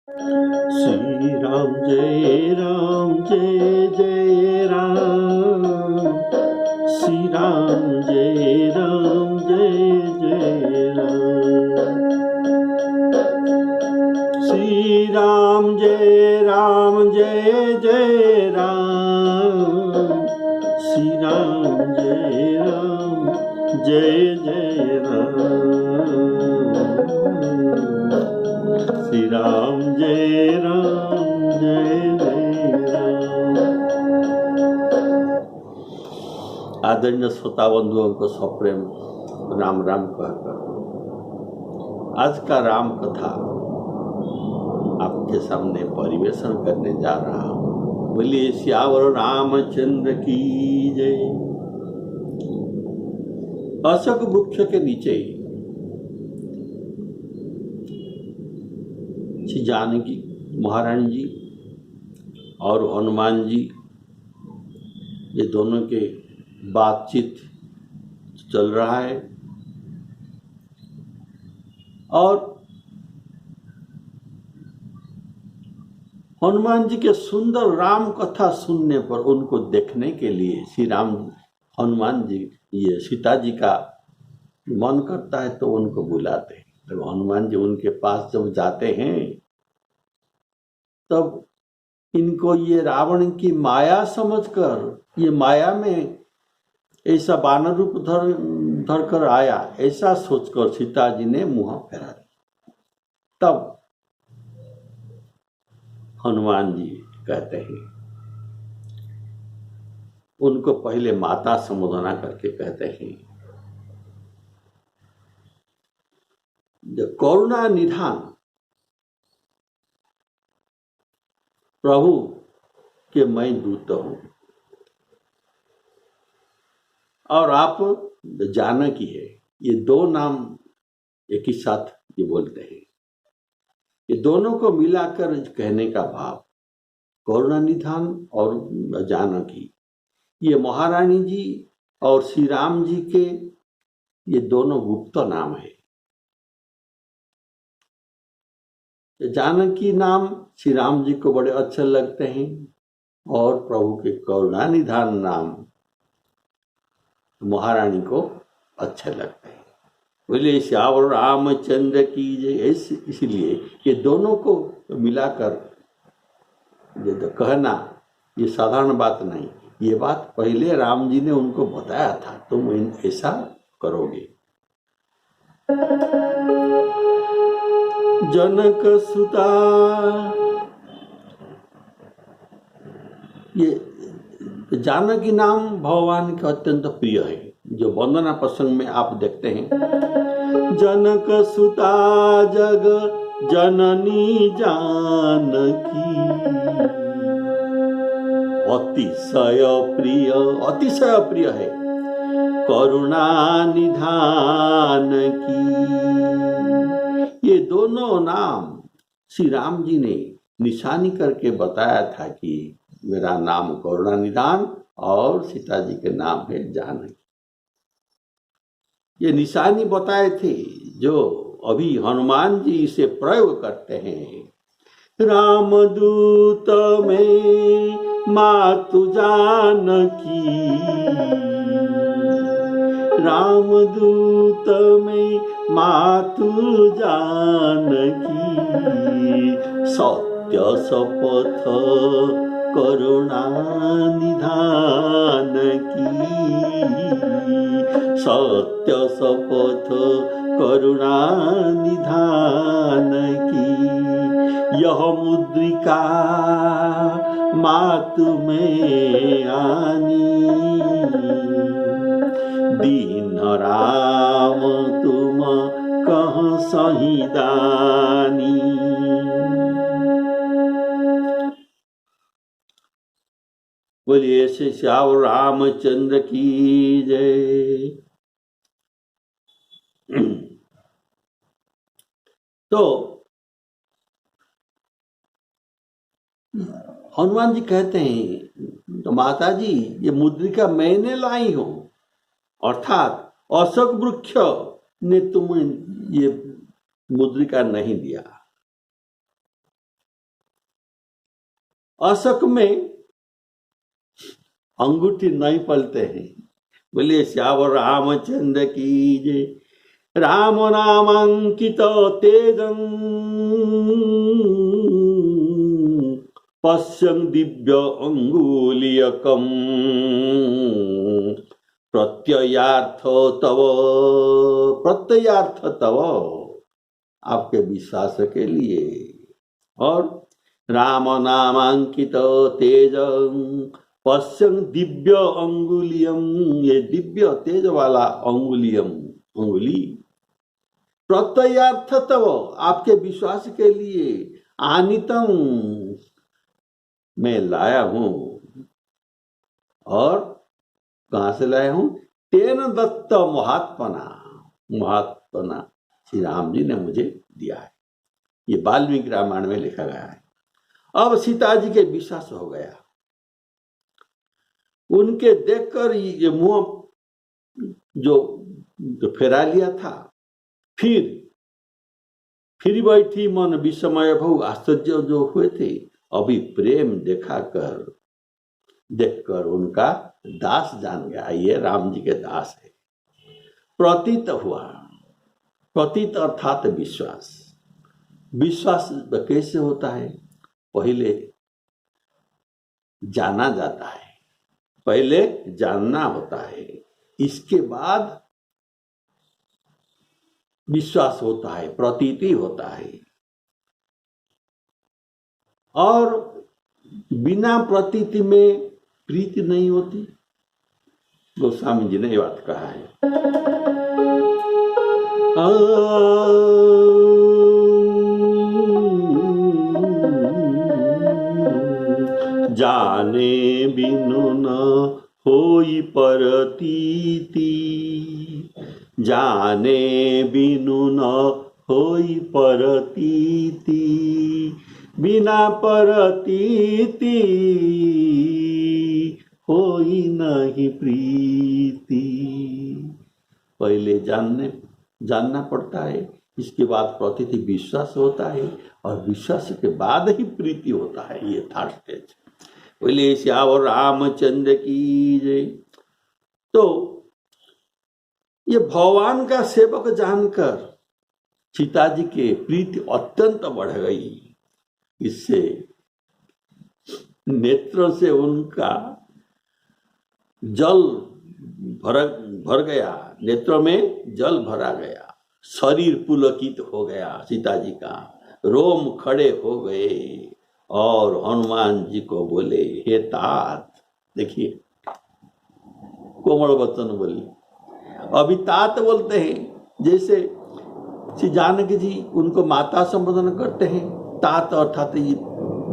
श्री राम जय राम जय जय राम। श्री राम जय राम जय जय राम। श्री राम जय राम जय जय राम। श्री राम जय राम जय जय राम। श्री राम जय राम जय जय राम। आदरणीय श्रोता बंधुओं को सप्रेम राम राम कहकर आज का राम कथा आपके सामने परिवेशन करने जा रहा हूँ। बोलिए सियावर रामचंद्र की जय। अशोक वृक्ष के नीचे श्री जानकी महारानी जी और हनुमान जी ये दोनों के बातचीत चल रहा है और हनुमान जी के सुंदर राम कथा सुनने पर उनको देखने के लिए श्री राम हनुमान जी ये सीता जी का मन करता है तो उनको बुलाते हैं। तो हनुमान जी उनके पास जब जाते हैं तब इनको ये रावण की माया समझकर ये माया में ऐसा बानर रूप धर कर आया ऐसा सोचकर सीता जी ने मुंह फेरा दिया। तब हनुमान जी कहते हैं उनको पहले माता संबोधना करके कहते हैं करुणा निधान प्रभु के मैं दूत हूं और आप जानकी है। ये दो नाम एक ही साथ ये बोलते हैं। ये दोनों को मिलाकर कहने का भाव करुणा निधान और जानकी ये महारानी जी और श्री राम जी के ये दोनों गुप्त नाम है। जानकी नाम श्री राम जी को बड़े अच्छे लगते हैं और प्रभु के करुणा निधान नाम महारानी को अच्छे लगते हैं। बोले श्यावर रामचंद्र की जय। इसलिए ये दोनों को मिलाकर ये तो कहना ये साधारण बात नहीं। ये बात पहले राम जी ने उनको बताया था तुम ऐसा करोगे। जनक सुता ये जानकी नाम भगवान के अत्यंत प्रिय है। जो वंदना प्रसंग में आप देखते हैं जनक सुता जग जननी जानकी अतिशय प्रिय है करुणा निधान की। ये दोनों नाम श्री राम जी ने निशानी करके बताया था कि मेरा नाम करुणा निधान और सीता जी के नाम है जानकी। ये निशानी बताए थे जो अभी हनुमान जी इसे प्रयोग करते हैं। रामदूत में मातु जानकी रामदूत में मातु जानकी सत्य शपथ करुणा निधान की सत्य शपथ करुणा निधान की। यह मुद्रिका मातु में आनी दीन राम तुम कह सहिदानी। बोलिए श्री श्याम रामचंद्र की जय। तो हनुमान जी कहते हैं तो माता जी ये मुद्रिका मैंने लाई हूं अर्थात अशोक वृक्ष ने तुम्हें ये मुद्रिका नहीं दिया। अशोक में अंगूठी नहीं पलते हैं। बोलिए श्यावर रामचंद्र की जय। राम नामांकित तेजं पश्यन् दिव्य अंगुलीयकम् प्रत्ययार्थ तव आपके विश्वास के लिए। और राम नामांकित तेजं पश्यन् दिव्य अंगुलियम, ये दिव्य तेज वाला अंगुली प्रत्ययार्थ तव आपके विश्वास के लिए आनितम मैं लाया हूं। और कहां से लाया हूं? तेन दत्त महात्मना श्री राम जी ने मुझे दिया है। ये वाल्मीकि रामायण में लिखा गया है। अब सीता जी के विश्वास हो गया। उनके देखकर ये मुंह जो फेरा लिया था, फिर बैठी मन विस्मय भऊ, आश्चर्य जो हुए थे, अभी प्रेम देखकर उनका दास जान गया, ये राम जी के दास है। प्रतीत हुआ, प्रतीत अर्थात विश्वास। विश्वास कैसे होता है? पहले जाना जाता है, पहले जानना होता है, इसके बाद विश्वास होता है, प्रतीति होता है। और बिना प्रतीति में प्रीति नहीं होती। गोस्वामी जी ने ये बात कहा है। जाने बिनु न होई परतीति, जाने बिनु न होई परतीति, बिना परतीति होई नहीं प्रीति। पहले जानना पड़ता है, इसके बाद प्रतीति विश्वास होता है, और विश्वास के बाद ही प्रीति होता है। ये थर्ड स्टेज। बोले श्यावर रामचंद्र की जय। तो ये भगवान का सेवक जानकर सीता जी के प्रीति अत्यंत बढ़ गई। इससे नेत्रों से उनका जल भर गया, नेत्रों में जल भरा गया, शरीर पुलकित हो गया सीता जी का, रोम खड़े हो गए। और हनुमान जी को बोले, हे तात, देखिए कोमल वचन बोली। अभी तात बोलते हैं, जैसे श्री जानकी जी उनको माता संबोधन करते हैं, तात अर्थात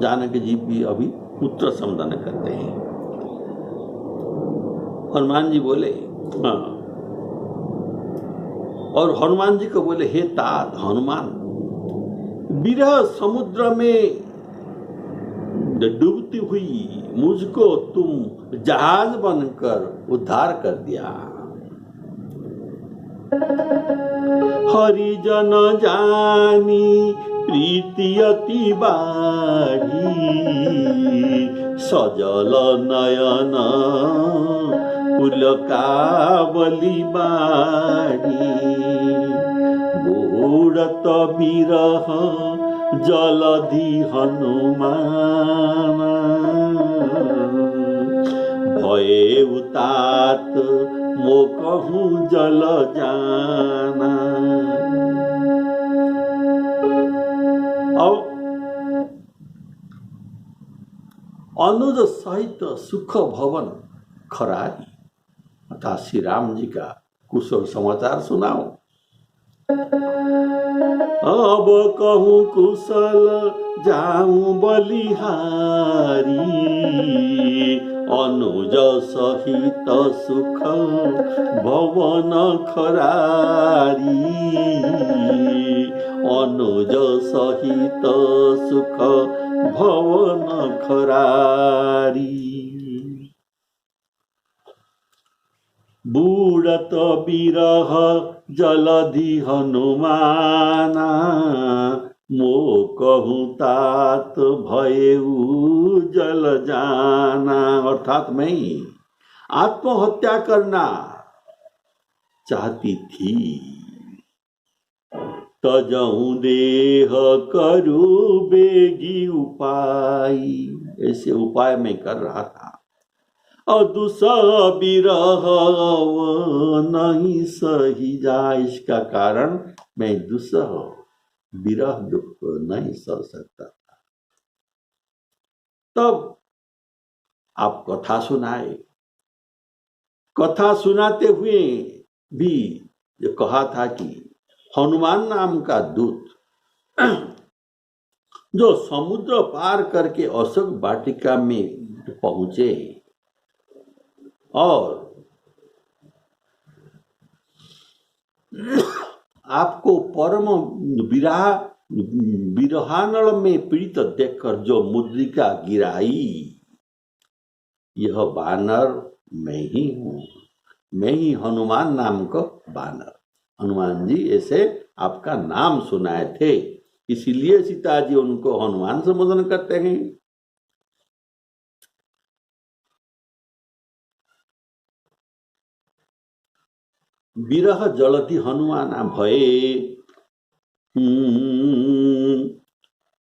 जानकी जी भी अभी पुत्र संबोधन करते हैं। हनुमान जी बोले हाँ, और हनुमान जी को बोले, हे तात हनुमान, विरह समुद्र में डूबती हुई मुझको तुम जहाज बनकर उद्धार कर दिया। हरिजन जानी प्रीति अति बाढ़ी, सजल नयन पुलकावली बाढ़ी, बूढ़त विरह जलधि हनुमान, भये उतात मो कहूँ जल जाना। अब अनुज सहित सुख भवन खरारी अर्थात श्री राम जी का कुशल समाचार सुनाओ। अब कहूँ कुशल जाऊं बलिहारी, अनुज सहित सुख भवन खरारी, अनुज सहित सुख भवन खरारी। बूढ़त विरह जलधि हनुमाना, मो कहूँ तात भयऊ जल जाना, अर्थात मैं आत्महत्या करना चाहती थी। तजऊ देह करू बेगी उपाय, ऐसे उपाय मैं कर रहा था। और दुसह विरह नहीं सही जा, इसका कारण मैं दुसह विरह दुख नहीं सह सकता था। तब आप कथा सुनाए। कथा सुनाते हुए भी जो कहा था कि हनुमान नाम का दूत जो समुद्र पार करके अशोक वाटिका में पहुंचे और आपको परम विरहानल में पीड़ित देखकर जो मुद्रिका गिराई, यह बानर मैं ही हूँ, मैं ही हनुमान नाम का बानर। हनुमान जी ऐसे आपका नाम सुनाए थे, इसीलिए सीता जी उनको हनुमान संबोधन करते हैं। विरह जलति हनुमाना भये,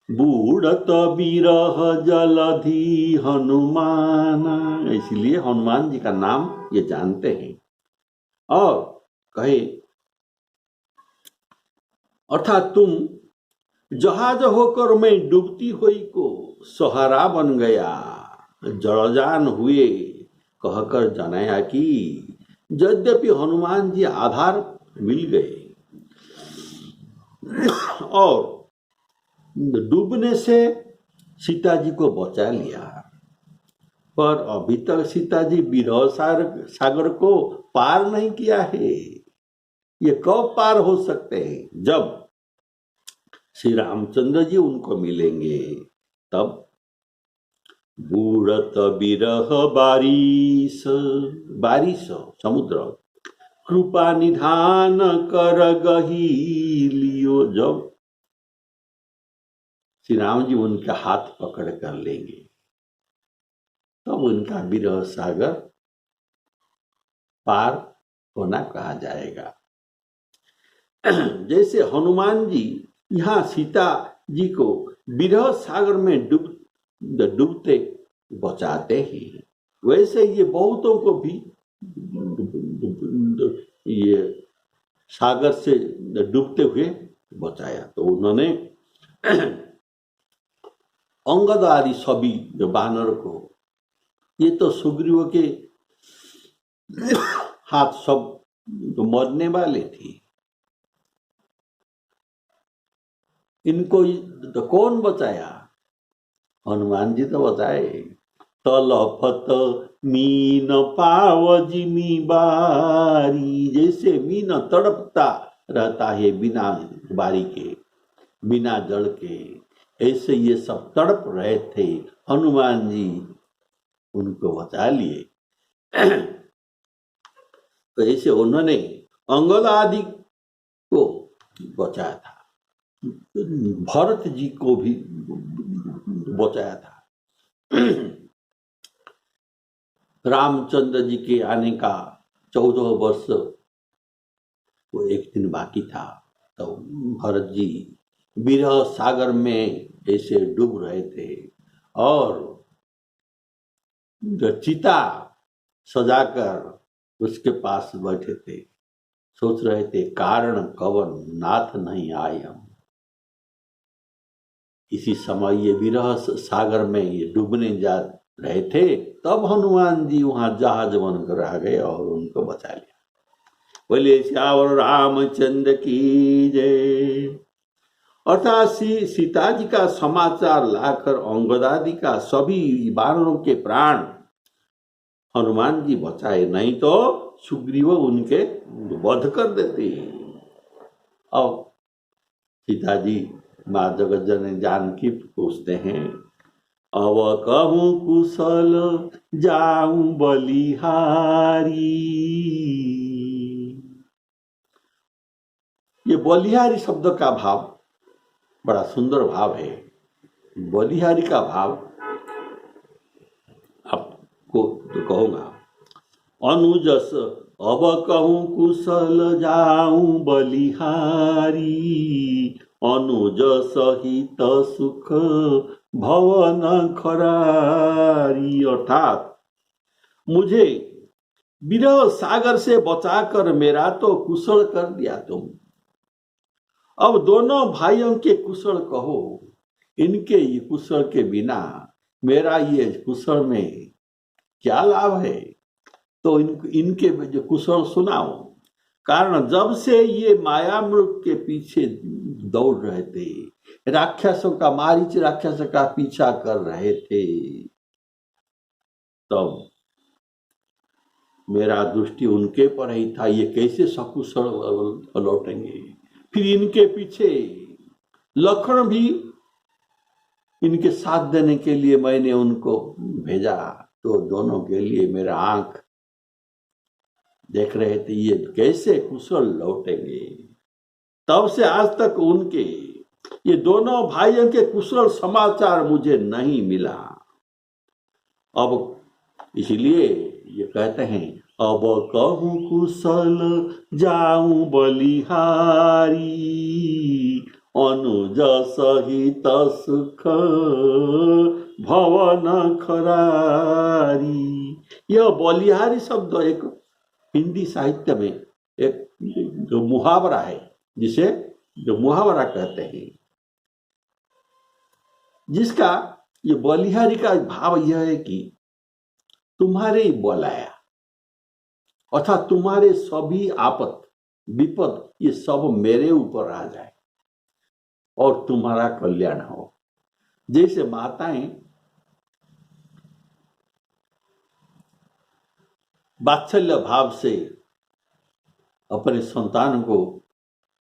बूढ़त विरह जलधि हनुमाना, इसलिए हनुमान जी का नाम ये जानते हैं। और कहे अर्थात तुम जहाज होकर मैं डूबती हुई को सहारा बन गया, जड़जान हुए कहकर जनाया कि यद्यपि हनुमान जी आधार मिल गए और डूबने से सीता जी को बचा लिया, पर अभी तक सीता जी विरह सागर को पार नहीं किया है। ये कब पार हो सकते हैं? जब श्री रामचंद्र जी उनको मिलेंगे तब। बूढ़त विरह बारिश, बारिश समुद्र कृपा निधान कर गही लियो, जब श्री राम जी उनका हाथ पकड़ कर लेंगे तब उनका विरह सागर पार होना कहा जाएगा। जैसे हनुमान जी यहाँ सीता जी को विरह सागर में डूबते बचाते हैं, वैसे ये बहुतों को भी ये सागर से डूबते हुए बचाया। तो उन्होंने अंगद आदि सभी जो बानर को, ये तो सुग्रीव के हाथ सब तो मरने वाले थे, इनको तो कौन बचाया? हनुमान जी तो बचाए। तलफत मीन पाव जिमी बारी, जैसे मीन तड़पता रहता है बिना बारी के, बिना जल के, ऐसे ये सब तड़प रहे थे, हनुमान जी उनको बचा लिए। तो ऐसे उन्होंने अंगद आदि को बचाया था, भरत जी को भी बचाया था। रामचंद्र जी के आने का 14 वर्ष वो एक दिन बाकी था, तो भरत जी विरह सागर में ऐसे डूब रहे थे और चिता सजाकर उसके पास बैठे थे, सोच रहे थे कारण कवन नाथ नहीं आए हम। इसी समय ये विरह सागर में ये डूबने जा रहे थे, तब हनुमान जी वहां जहाज बनकर आ गए और उनको बचा लिया। बोले श्यावर रामचंद्र की जय। अर्थात सीता जी का समाचार लाकर अंगदादि का सभी वानरों के प्राण हनुमान जी बचाए, नहीं तो सुग्रीव उनके वध कर देते। अब सीता जी माँ जगत जननी जानकी पूछते हैं, अब कहूँ कुशल जाऊं बलिहारी। ये बलिहारी शब्द का भाव बड़ा सुंदर भाव है। बलिहारी का भाव आपको तो कहूँगा, अनुजस अब कहूँ कुशल जाऊं बलिहारी, अनुज सहित सुख भवन खरारी। अर्थात मुझे विरह सागर से बचाकर मेरा तो कुशल कर दिया तुम, अब दोनों भाइयों के कुशल कहो, इनके ये कुशल के बिना मेरा ये कुशल में क्या लाभ है। तो इनके जो कुशल सुनाओ। कारण जब से ये माया मृग के पीछे दौड़ रहे थे, राक्षसों का, मारीच राक्षस का पीछा कर रहे थे, तब मेरा दृष्टि उनके पर ही था, ये कैसे सकुशल लौटेंगे। फिर इनके पीछे लखन भी इनके साथ देने के लिए मैंने उनको भेजा, तो दोनों के लिए मेरा आंख देख रहे थे ये कैसे कुशल लौटेंगे। तब से आज तक उनके ये दोनों भाइयों के कुशल समाचार मुझे नहीं मिला। अब इसलिए ये कहते हैं, अब कहूँ कुशल जाऊं बलिहारी, अनुज सहित सुख भवन खरारी। यह बलिहारी शब्द एक हिंदी साहित्य में एक जो मुहावरा है, जिसे जो मुहावरा कहते हैं, जिसका ये बलिहारी का भाव यह है कि तुम्हारे बलाया अर्थात तुम्हारे सभी आपत विपद ये सब मेरे ऊपर आ जाए और तुम्हारा कल्याण हो। जैसे माताएं वात्सल्य भाव से अपने संतान को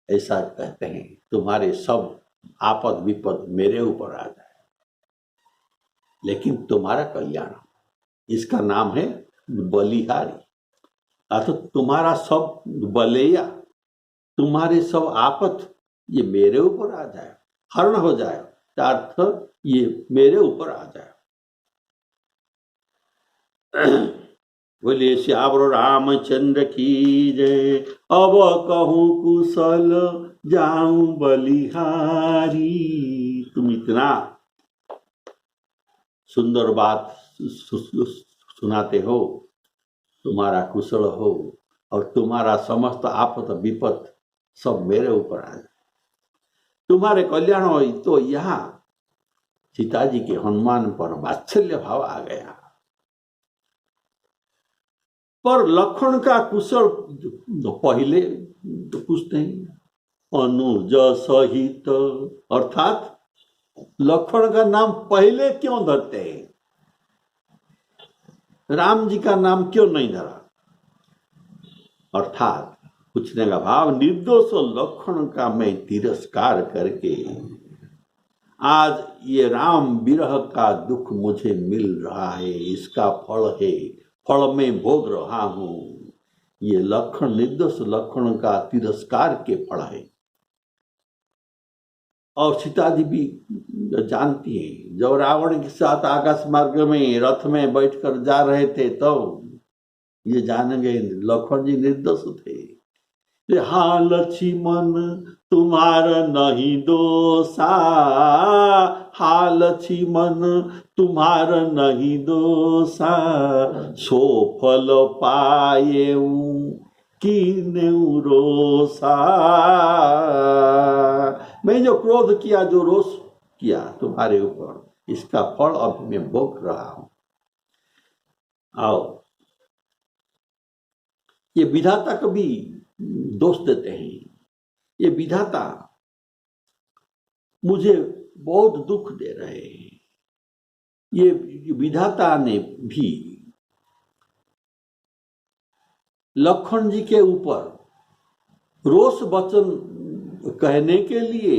ऐसा कहते हैं, तुम्हारे सब आपद विपद मेरे ऊपर आ जाए लेकिन तुम्हारा कल्याण। इसका नाम है बलिहारी। अर्थात तुम्हारा सब बलैया, तुम्हारे सब आपत ये मेरे ऊपर आ जाए, हरण हो जाए, अर्थ ये मेरे ऊपर आ जाए। बोले श्यावर रामचंद्र की जय। अब कहूँ कुशल जाऊं बलिहारी। तुम इतना सुंदर बात सुनाते हो, तुम्हारा कुशल हो और तुम्हारा समस्त आपत विपत सब मेरे ऊपर आ जाए, तुम्हारे कल्याण हो। तो यहाँ सीता जी के हनुमान पर वात्सल्य भाव आ गया। पर लखन का कुशल पहले तो कुछ नहीं, अनुज सहित, अर्थात लखन का नाम पहले क्यों धरते हैं, राम जी का नाम क्यों नहीं धरा। अर्थात पूछने का भाव, निर्दोष लखन का मैं तिरस्कार करके आज ये राम विरह का दुख मुझे मिल रहा है, इसका फल है, फल में भोग रहा हूं। ये लखन, निर्दोष लखन का तिरस्कार के फल है। और सीता जी भी जानती है, जब रावण के साथ आकाश मार्ग में रथ में बैठकर जा रहे थे तो ये जान गए लखन जी निर्दोष थे। हाल मन तुम्हारा नहीं दोषा, हाल मन तुम्हारा नहीं दोषा, सो फल पाए कीन्यू रोषा। मैं जो क्रोध किया, जो रोष किया तुम्हारे ऊपर, इसका फल अब मैं भोग रहा हूं। आओ, ये विधाता को भी दोष देते हैं। ये विधाता मुझे बहुत दुख दे रहे हैं। ये विधाता ने भी लखन जी के ऊपर रोष वचन कहने के लिए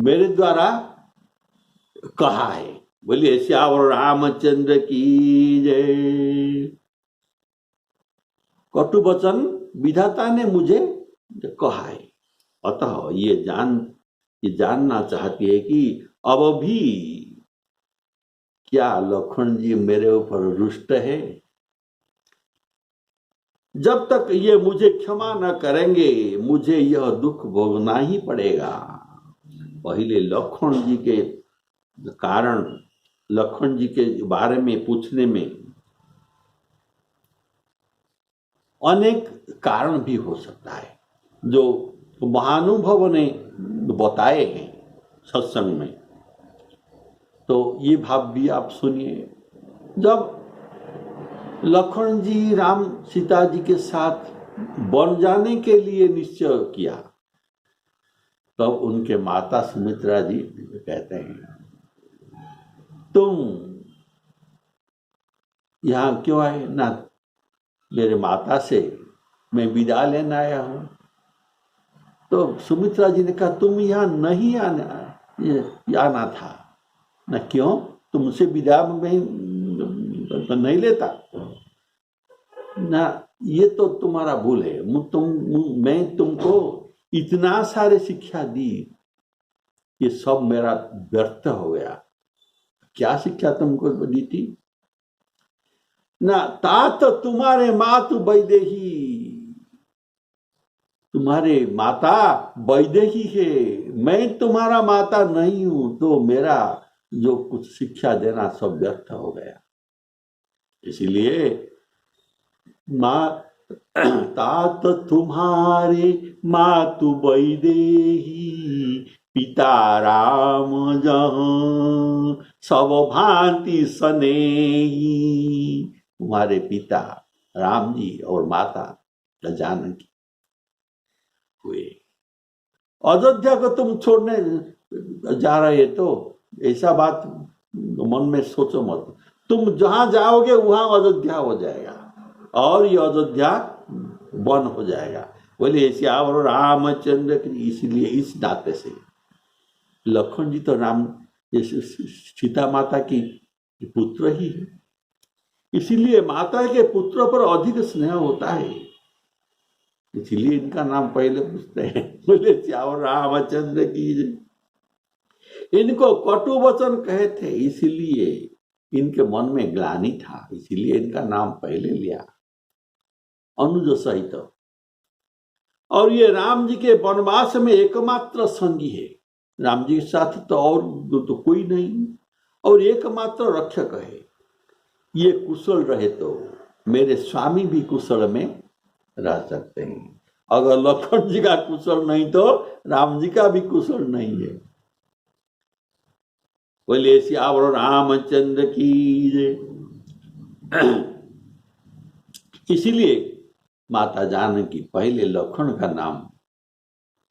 मेरे द्वारा कहा है। बोलिए श्यावर रामचंद्र की जय। कटु वचन विधाता ने मुझे कहा है। अतः ये जानना चाहती है कि अब भी क्या लखन जी मेरे ऊपर रुष्ट है। जब तक ये मुझे क्षमा न करेंगे मुझे यह दुख भोगना ही पड़ेगा। पहले लखन जी के कारण, लखन जी के बारे में पूछने में अनेक कारण भी हो सकता है जो महानुभव ने बताए हैं सत्संग में। तो ये भाव भी आप सुनिए। जब लखन जी राम सीता जी के साथ वन जाने के लिए निश्चय किया तब उनके माता सुमित्रा जी कहते हैं, तुम यहाँ क्यों आए? ना मेरे माता से मैं विदा लेने आया हूं। तो सुमित्रा जी ने कहा, तुम यहाँ नहीं आना था ना। क्यों? तुमसे विदा में तो नहीं लेता ना। ये तो तुम्हारा भूल है। मैं तुमको इतना सारे शिक्षा दी, ये सब मेरा व्यर्थ हो गया। क्या शिक्षा तुमको दी थी ना? तात तुम्हारे मातु वैदेही, तुम्हारे माता वैदेही है, मैं तुम्हारा माता नहीं हूं। तो मेरा जो कुछ शिक्षा देना सब व्यर्थ हो गया। इसलिए तात तुम्हारे मातु वैदेही, पिता राम जहाँ सब भांति सनेही। तुम्हारे पिता राम जी और माता जानकी हुए। अयोध्या को तुम छोड़ने जा रहे तो ऐसा बात मन में सोचो मत। तुम जहां जाओगे वहां अयोध्या हो जाएगा और ये अयोध्या वन हो जाएगा। बोले श्यावर रामचंद्र की। इसलिए इस नाते से लखन जी तो राम सीता माता की पुत्र ही है, इसीलिए माता के पुत्र पर अधिक स्नेह होता है। इसलिए इनका नाम पहले पूछते हैं। बोले श्यावर रामचंद्र की। इनको कटु वचन कहे थे, इसीलिए इनके मन में ग्लानि था, इसीलिए इनका नाम पहले लिया अनुज सहित। और ये राम जी के वनवास में एकमात्र संगी है। राम जी के साथ तो और तो कोई नहीं, और एकमात्र रक्षक है। ये कुशल रहे तो मेरे स्वामी भी कुशल में रह सकते हैं। अगर लखन जी का कुशल नहीं तो राम जी का भी कुशल नहीं है। बोले श्यावर रामचंद्र की। इसीलिए माता जानकी पहले लखन का नाम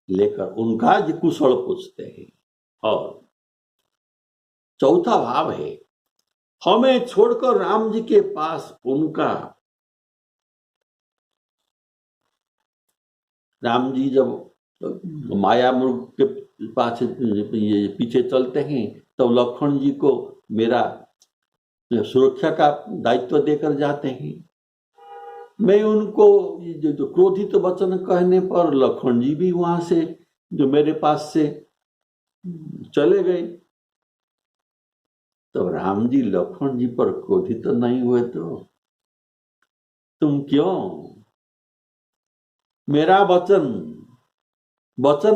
लेकर उनका कुशल पूछते हैं। और चौथा भाव है, हमें छोड़कर राम जी के पास उनका, राम जी जब माया मृग के पास पीछे चलते हैं तब लखन जी को मेरा सुरक्षा का दायित्व देकर जाते हैं। मैं उनको जो क्रोधित वचन कहने पर लखन जी भी वहां से जो मेरे पास से चले गए। तो राम जी लखन जी पर क्रोधित नहीं हुए तो तुम क्यों? मेरा वचन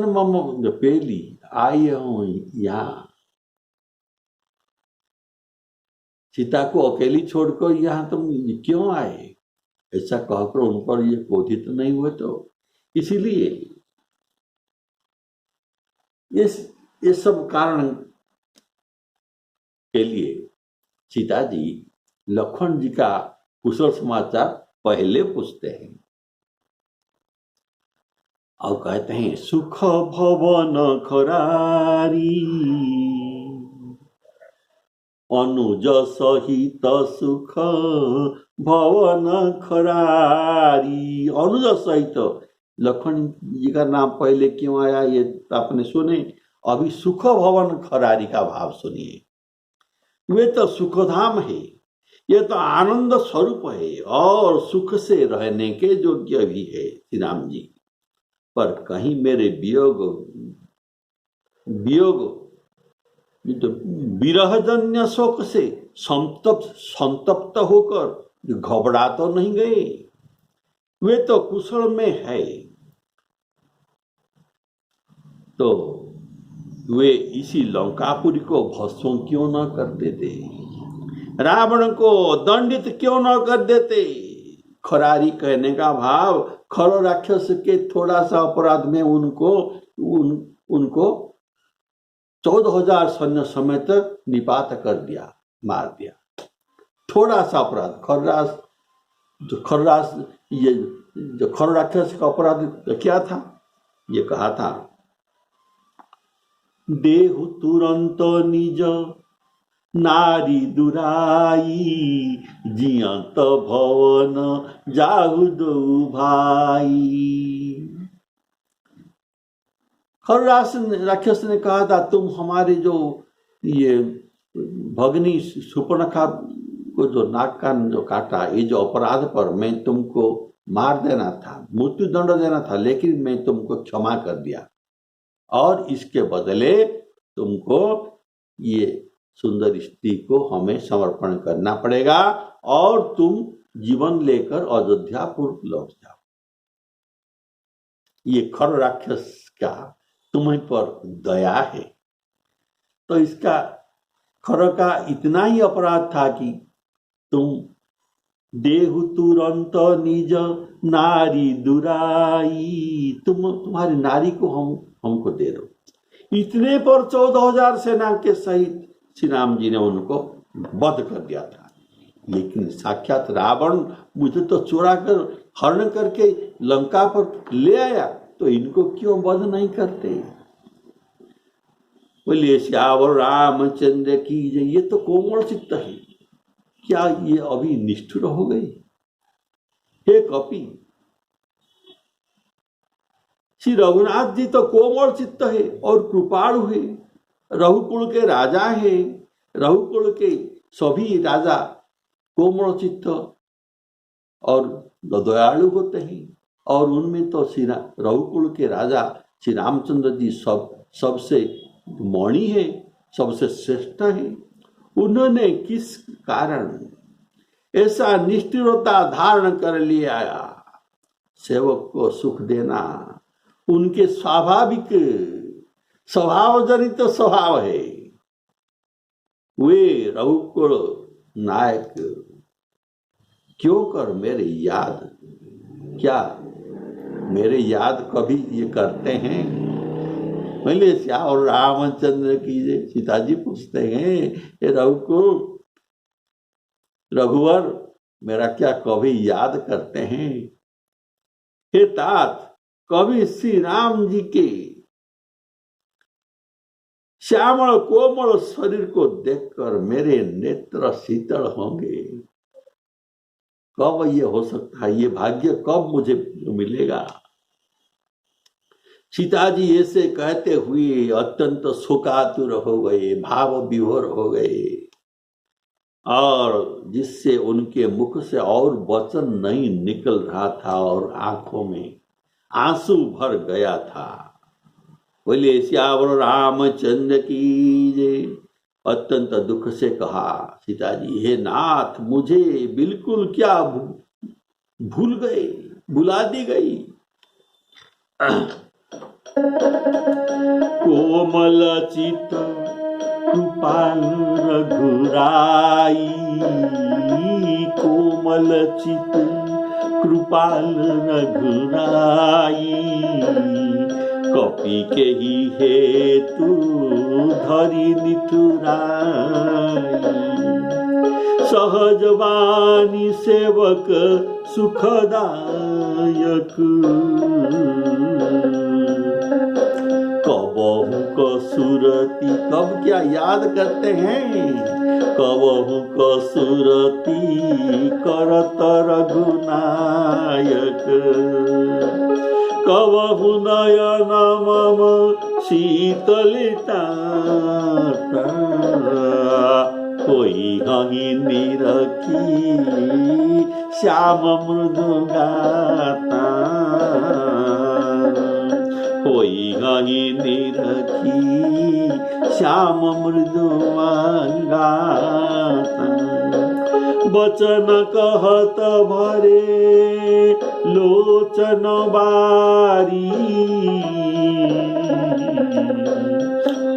मम पेली आई हूं यहाँ। सीता को अकेली छोड़कर यहाँ तुम क्यों आए? ऐसा कहकर उन पर ये क्रोधित नहीं हुए। तो इसीलिए ये सब कारण के लिए सीता जी लखन जी का कुशल समाचार पहले पूछते हैं और कहते हैं, सुख भवन खरारी, अनुज सहित सुख भवन खरारी। अनुज सहित लखन जी का नाम पहले क्यों आया ये आपने सुने। अभी सुख भवन खरारी का भाव सुनिए। वे तो सुखधाम है, ये तो आनंद स्वरूप है और सुख से रहने के योग्य भी है श्री राम जी। पर कहीं मेरे वियोग तो विरहजन्य शोक से संतप्त होकर घबरा तो नहीं गए। वे तो कुशल में है, तो वे इसी लंकापुरी को भस्म क्यों न कर देते, रावण को दंडित क्यों न कर देते। खरारी कहने का भाव, खरो राक्षस के थोड़ा सा अपराध में उनको 14,000 सैन्य समेत निपात कर दिया, मार दिया। थोड़ा सा अपराध, खरो राक्षस का अपराध क्या था? ये कहा था, देहु तुरंत निज नारी दुराई, जियंत भवन जाहु दो भाई। राक्षस ने कहा था, तुम हमारे जो ये भगनी सुपर्णखा को जो नाक कान जो काटा, ये जो अपराध पर मैं तुमको मार देना था, मृत्यु दंड देना था, लेकिन मैं तुमको क्षमा कर दिया और इसके बदले तुमको ये सुंदर स्त्री को हमें समर्पण करना पड़ेगा और तुम जीवन लेकर अयोध्यापुर लौट जाओ। ये खर राक्षस का तुम्हें पर दया है। तो इसका खर का इतना ही अपराध था कि तुम देहु तुरंत निज नारी दुराई, तुम्हारी नारी को हमको दे दो। इतने पर 14,000 सेना के सहित श्री राम जी ने उनको वध कर दिया था। लेकिन साक्षात रावण मुझे तो चुरा कर हरण करके लंका पर ले आया, तो इनको क्यों वध नहीं करते? बोलिए श्यावर रामचंद्र की जय। ये तो कोमल चित्त है, क्या ये अभी निष्ठुर हो गई? हे कपि, श्री रघुनाथ जी तो कोमल चित्त है और कृपाणु है, रघुकुल के राजा है। रघुकुल के सभी राजा कोमल चित्त और दयालु होते हैं, और उनमें तो श्री रघुकुल के राजा श्री रामचंद्र जी सबसे मणि है, सबसे श्रेष्ठ है। उन्होंने किस कारण ऐसा निष्ठुरता धारण कर लिया? सेवक को सुख देना उनके स्वाभाविक स्वभाव जनित स्वभाव है। वे रघुकुल नायक क्यों कर मेरे याद कभी ये करते हैं? बोले श्याम रामचंद्र की जय। सीता जी पूछते हैं, ये रघुवर मेरा क्या कभी याद करते हैं? हे तात, कभी श्री राम जी के श्यामल कोमल शरीर को देखकर मेरे नेत्र शीतल होंगे? कब ये हो सकता है? ये भाग्य कब मुझे मिलेगा? सीता जी ऐसे कहते हुए अत्यंत शोकातुर हो गए, भाव विभोर हो गए, और जिससे उनके मुख से और वचन नहीं निकल रहा था और आंखों में आंसू भर गया था। बोले श्यावर रामचंद्र की जय। अत्यंत दुख से कहा सीता जी, हे नाथ, मुझे बिल्कुल क्या भूल गए, बुला दी गई। कोमल चित कृपाल रघुराई, कोमल चित कृपाल रघुराई, कपि के ही हेतु धरि निठुराई, सहजवानी सेवक सुखदायक, कबहु कसुरती। कब क्या याद करते हैं? कबहु कसुरती करत रघुनायक, कबहु नयन मम शीतलिता, कोई हही निरखी श्याम मृदु गाता, कोई हही निरखी श्याम मृदु गाता। बचन कहत भरे लोचन बारी,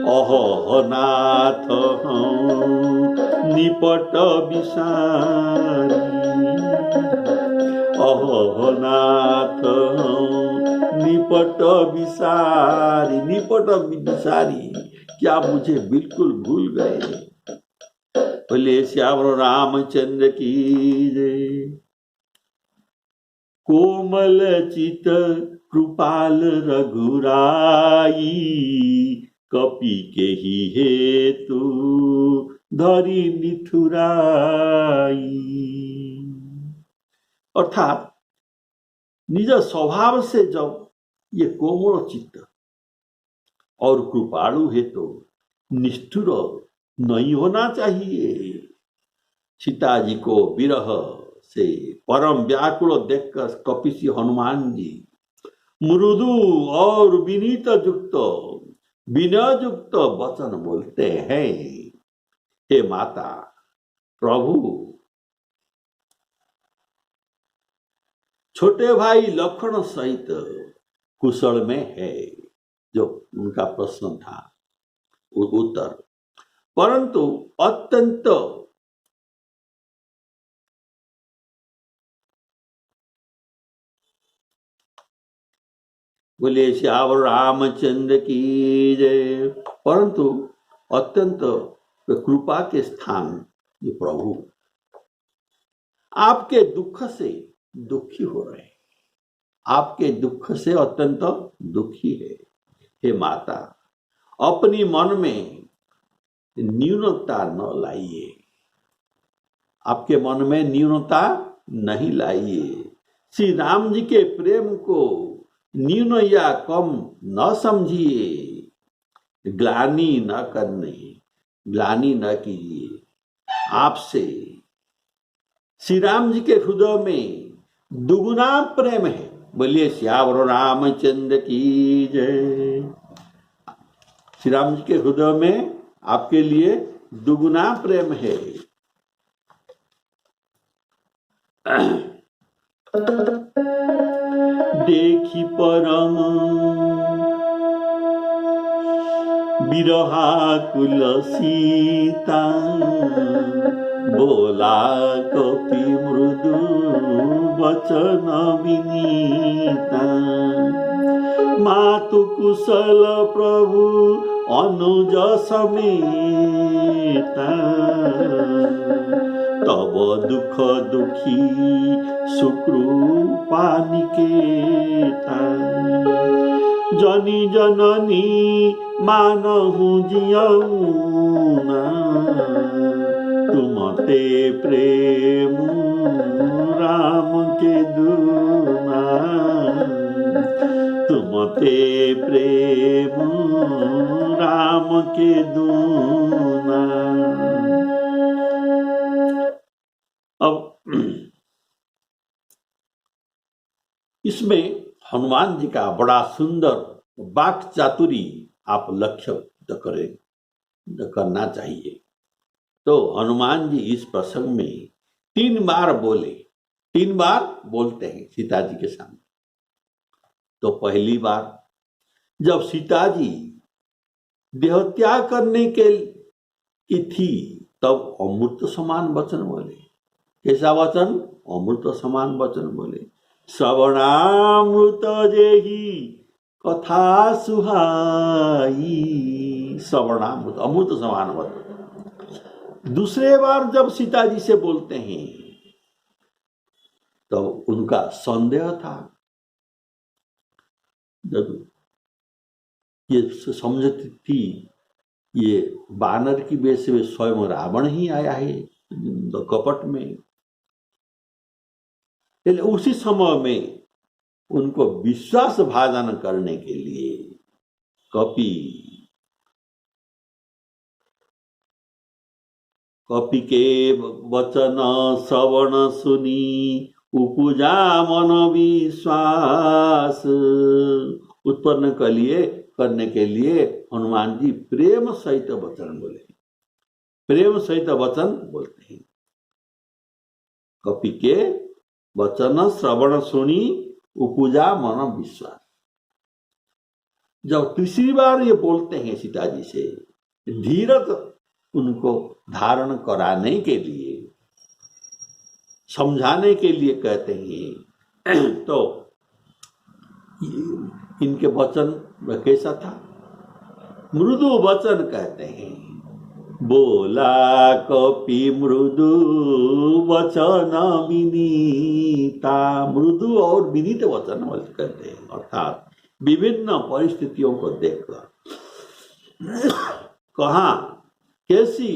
अहो नाथ निपट विसारी, अहो नाथ निपट विसारी। निपट विसारी, क्या मुझे बिल्कुल भूल गए? बोले श्याम रामचंद्र की जय। कोमल चित कृपाल रघुराई, कपि के ही हेतु धरी निथुराई। अर्थात निज स्वभाव से जब ये कोमल चित्त और कृपालु है तो निष्ठुर नहीं होना चाहिए। सीता जी को विरह से परम व्याकुल देखकर कपिसी हनुमान जी मृदु और विनीत युक्त विनय युक्त वचन बोलते हैं, हे माता, प्रभु छोटे भाई लक्ष्मण सहित कुशल में है, जो उनका प्रश्न था उत्तर। परंतु अत्यंत बोले श्याम रामचंद्र की जय। परंतु अत्यंत कृपा के स्थान ये प्रभु आपके दुख से दुखी हो रहे हैं, आपके दुख से अत्यंत दुखी है। हे माता, अपनी मन में न्यूनता न लाइए, आपके मन में न्यूनता नहीं लाइए। श्री राम जी के प्रेम को न्यून या कम न समझिए, ग्लानि न करने, ग्लानि न कीजिए। आपसे श्री राम जी के हृदय में दुगुना प्रेम है। बोलिए श्याम रामचंद्र की जय। श्री राम जी के हृदय में आपके लिए दुगुना प्रेम है। देखी परम विरहाकुल सीता, बोला कपि मृदु वचन विनीता। मातु कुशल प्रभु अनुज समेता, तब दुख दुखी सुकृपा निकेता। जनी जननी मानहु जियौना, तुम ते प्रेम राम के दूना। तुम ते प्रेम राम के दूना। अब इसमें हनुमान जी का बड़ा सुंदर वाक चातुरी आप लक्ष्य करना चाहिए। तो हनुमान जी इस प्रसंग में 3 बार बोले, 3 बार बोलते हैं सीता जी के सामने। तो पहली बार जब सीता जी देह त्याग करने की थी, तब अमृत समान वचन बोले। कैसा वचन? अमृत समान वचन बोले। श्रवणामृत जेहि कथा सुहाई। श्रवणामृत, अमृत समान वचन। दूसरे बार जब सीता जी से बोलते हैं तो उनका संदेह था। जब ये समझती थी ये बानर की वेश में स्वयं रावण ही आया है कपट में, लेकिन उसी समय में उनको विश्वास भाजन करने के लिए कपि कपि के वचन श्रवण सुनी उपजा मन विश्वास। उत्पन्न करने के लिए हनुमान जी प्रेम सहित वचन बोले, प्रेम सहित वचन बोलते हैं। कपि के वचन श्रवण सुनी उपजा मन विश्वास। जब तीसरी बार ये बोलते हैं सीता जी से, धीरज उनको धारण कराने के लिए, समझाने के लिए कहते हैं, तो इनके वचन कैसा था? मृदु वचन कहते हैं। बोला कपि मृदु वचन विनीता। मृदु और विनीत वचन कहते हैं, अर्थात विभिन्न परिस्थितियों को देखकर कहाँ कैसी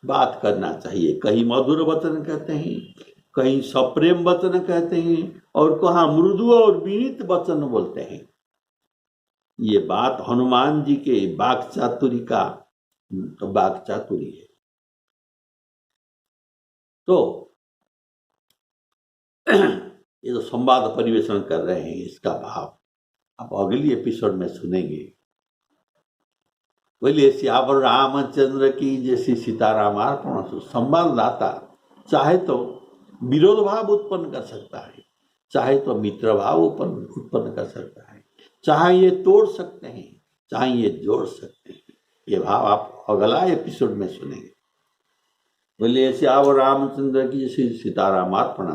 बात करना चाहिए। कहीं मधुर वचन कहते हैं, कहीं सप्रेम वचन कहते हैं, और कहाँ मृदु और विनीत वचन बोलते हैं। ये बात हनुमान जी के वाक् चातुर्य का वाक् चातुर्य है। तो ये जो संवाद परिवेशन कर रहे हैं, इसका भाव आप अगली एपिसोड में सुनेंगे। बोलिए सियावर रामचंद्र की जैसी सीतारामार्पण। संवाददाता चाहे तो विरोध भाव उत्पन्न कर सकता है, चाहे तो मित्र भाव उत्पन्न कर सकता है, चाहे ये तोड़ सकते हैं, चाहे ये जोड़ सकते हैं। ये भाव आप अगला एपिसोड में सुनेंगे। बोलिए सियावर रामचंद्र की जैसी सीतारामार्पण।